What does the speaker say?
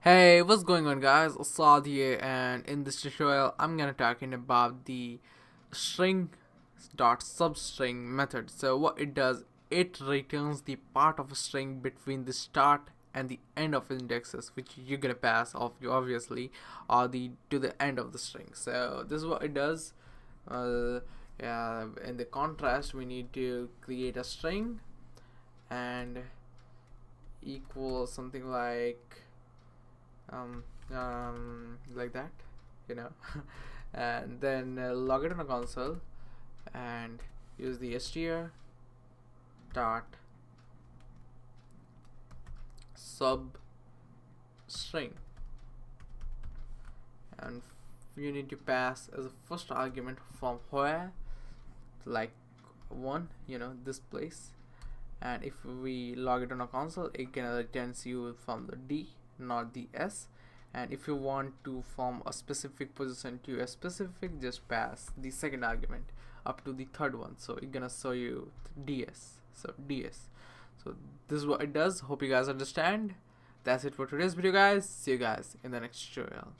Hey, what's going on, guys? Assad here, and in this tutorial I'm gonna talking about the String.substring method. So what it does, it returns the part of a string between the start and the end of indexes, which you're gonna pass off, obviously, or the to the end of the string. So this is what it does. uh, yeah, in the contrast we need to create a string and equal something um, like that, you know. And then log it on a console and use the str dot substring, and you need to pass as a first argument from where, like one, this place. And if we log it on a console, it can returns you from the D, not the S. And if you want to form a specific position to a specific, just pass the second argument up to the third one, so it's gonna show you DS. So DS. So this is what it does. Hope you guys understand. That's it for today's video, guys. See you guys in the next tutorial.